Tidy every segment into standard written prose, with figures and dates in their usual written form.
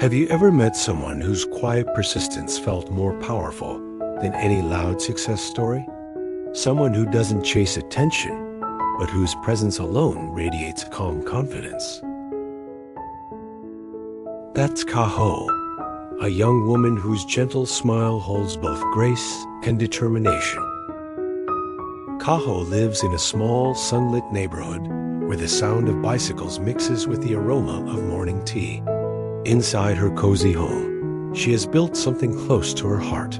Have you ever met someone whose quiet persistence felt more powerful than any loud success story? Someone who doesn't chase attention, but whose presence alone radiates calm confidence. That's Kaho, a young woman whose gentle smile holds both grace and determination. Kaho lives in a small, sunlit neighborhood where the sound of bicycles mixes with the aroma of morning tea. Inside her cozy home, she has built something close to her heart,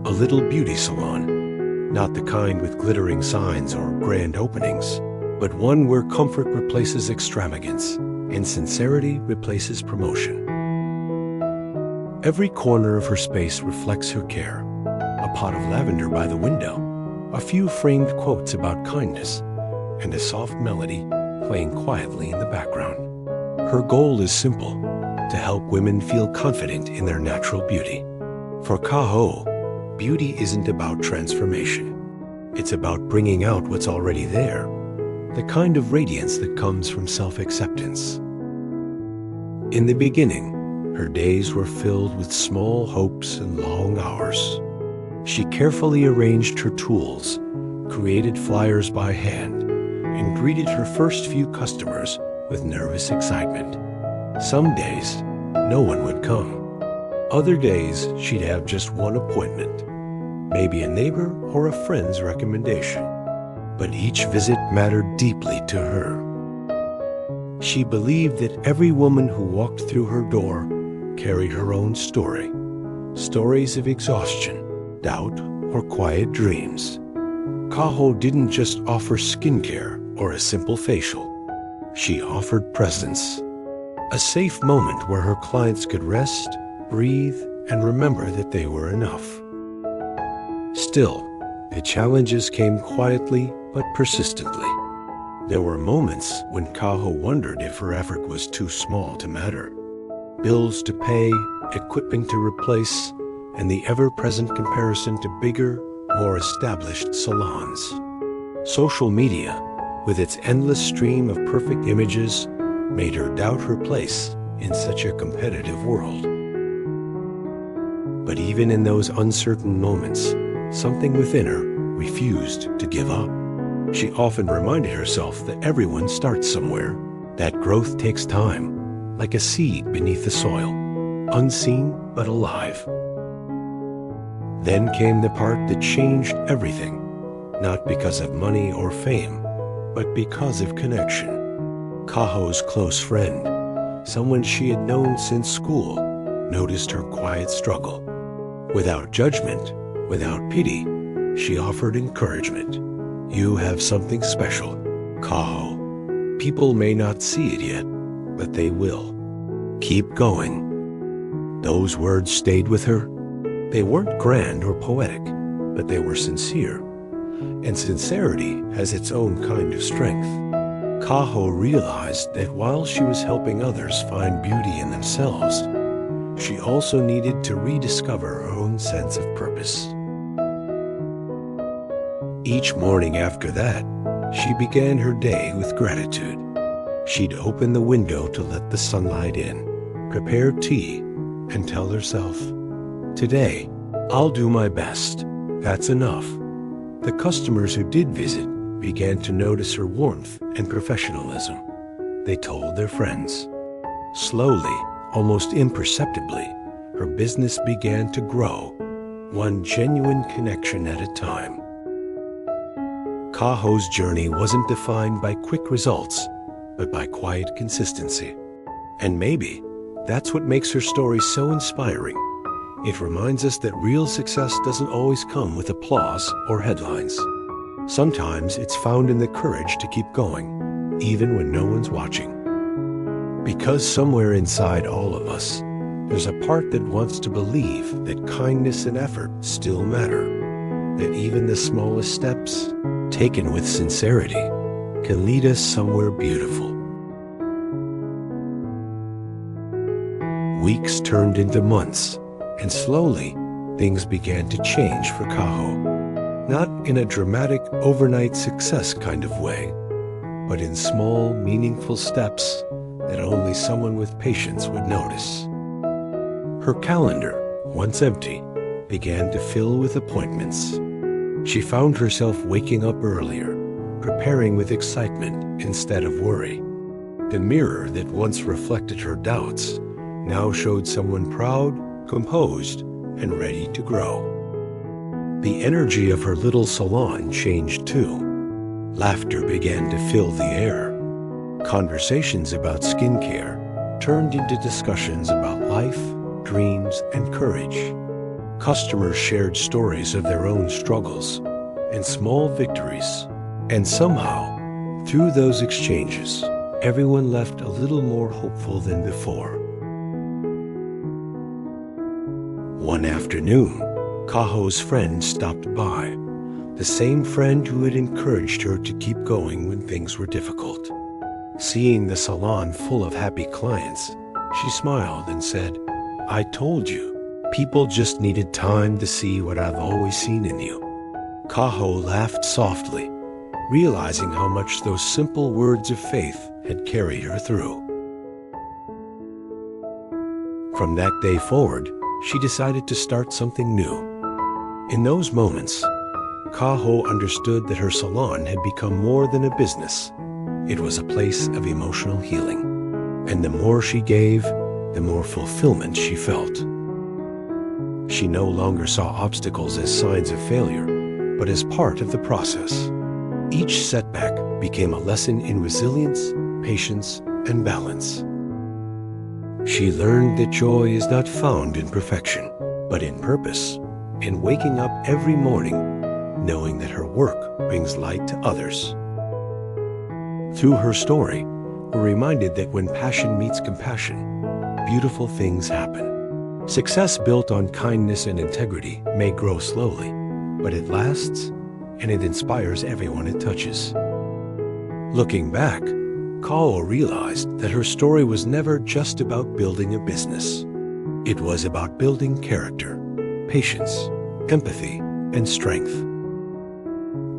a little beauty salon, not the kind with glittering signs or grand openings, but one where comfort replaces extravagance and sincerity replaces promotion. Every corner of her space reflects her care, a pot of lavender by the window, a few framed quotes about kindness, and a soft melody playing quietly in the background. Her goal is simple: to help women feel confident in their natural beauty. For Kaho, beauty isn't about transformation. It's about bringing out what's already there, the kind of radiance that comes from self-acceptance. In the beginning, her days were filled with small hopes and long hours. She carefully arranged her tools, created flyers by hand, and greeted her first few customers with nervous excitement. Some days, no one would come. Other days, she'd have just one appointment, maybe a neighbor or a friend's recommendation. But each visit mattered deeply to her. She believed that every woman who walked through her door carried her own story, stories of exhaustion, doubt, or quiet dreams. Kaho didn't just offer skincare or a simple facial. She offered presence, a safe moment where her clients could rest, breathe, and remember that they were enough. Still, the challenges came quietly but persistently. There were moments when Kaho wondered if her effort was too small to matter. Bills to pay, equipment to replace, and the ever-present comparison to bigger, more established salons. Social media, with its endless stream of perfect images, made her doubt her place in such a competitive world. But even in those uncertain moments, something within her refused to give up. She often reminded herself that everyone starts somewhere, that growth takes time, like a seed beneath the soil, unseen but alive. Then came the part that changed everything, not because of money or fame, but because of connection. Kaho's close friend, someone she had known since school, noticed her quiet struggle. Without judgment, without pity, she offered encouragement. You have something special, Kaho. People may not see it yet, but they will. Keep going. Those words stayed with her. They weren't grand or poetic, but they were sincere. And sincerity has its own kind of strength. Kaho realized that while she was helping others find beauty in themselves, she also needed to rediscover her own sense of purpose. Each morning after that, she began her day with gratitude. She'd open the window to let the sunlight in, prepare tea, and tell herself, "Today, I'll do my best. That's enough." The customers who did visit began to notice her warmth and professionalism. They told their friends. Slowly, almost imperceptibly, her business began to grow, one genuine connection at a time. Kaho's journey wasn't defined by quick results, but by quiet consistency. And maybe that's what makes her story so inspiring. It reminds us that real success doesn't always come with applause or headlines. Sometimes it's found in the courage to keep going, even when no one's watching. Because somewhere inside all of us, there's a part that wants to believe that kindness and effort still matter, that even the smallest steps, taken with sincerity, can lead us somewhere beautiful. Weeks turned into months, and slowly, things began to change for Kaho. Not in a dramatic overnight success kind of way, but in small, meaningful steps that only someone with patience would notice. Her calendar, once empty, began to fill with appointments. She found herself waking up earlier, preparing with excitement instead of worry. The mirror that once reflected her doubts now showed someone proud, composed, and ready to grow. The energy of her little salon changed too. Laughter began to fill the air. Conversations about skincare turned into discussions about life, dreams, and courage. Customers shared stories of their own struggles and small victories. And somehow, through those exchanges, everyone left a little more hopeful than before. One afternoon, Kaho's friend stopped by, the same friend who had encouraged her to keep going when things were difficult. Seeing the salon full of happy clients, she smiled and said, "I told you, people just needed time to see what I've always seen in you." Kaho laughed softly, realizing how much those simple words of faith had carried her through. From that day forward, she decided to start something new. In those moments, Kaho understood that her salon had become more than a business. It was a place of emotional healing. And the more she gave, the more fulfillment she felt. She no longer saw obstacles as signs of failure, but as part of the process. Each setback became a lesson in resilience, patience, and balance. She learned that joy is not found in perfection, but in purpose, in waking up every morning, knowing that her work brings light to others. Through her story, we're reminded that when passion meets compassion, beautiful things happen. Success built on kindness and integrity may grow slowly, but it lasts and it inspires everyone it touches. Looking back, Kaho realized that her story was never just about building a business. It was about building character, patience, empathy, and strength.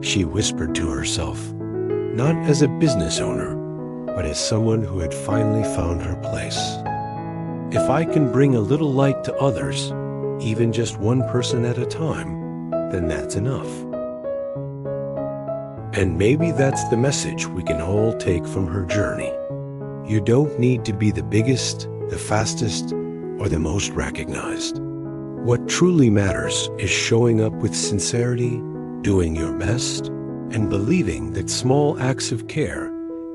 She whispered to herself, not as a business owner, but as someone who had finally found her place. If I can bring a little light to others, even just one person at a time, then that's enough. And maybe that's the message we can all take from her journey. You don't need to be the biggest, the fastest, or the most recognized. What truly matters is showing up with sincerity, doing your best, and believing that small acts of care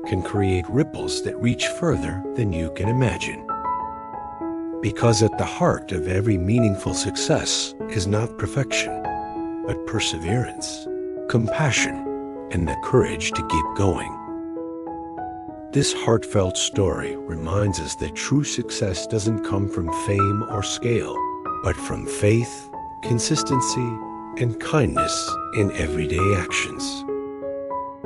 can create ripples that reach further than you can imagine. Because at the heart of every meaningful success is not perfection, but perseverance, compassion, and the courage to keep going. This heartfelt story reminds us that true success doesn't come from fame or scale, but from faith, consistency, and kindness in everyday actions.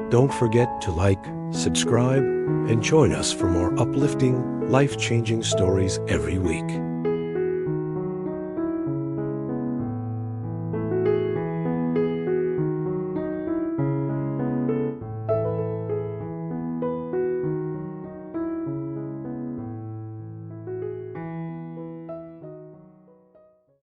Don't forget to like, subscribe, and join us for more uplifting, life-changing stories every week.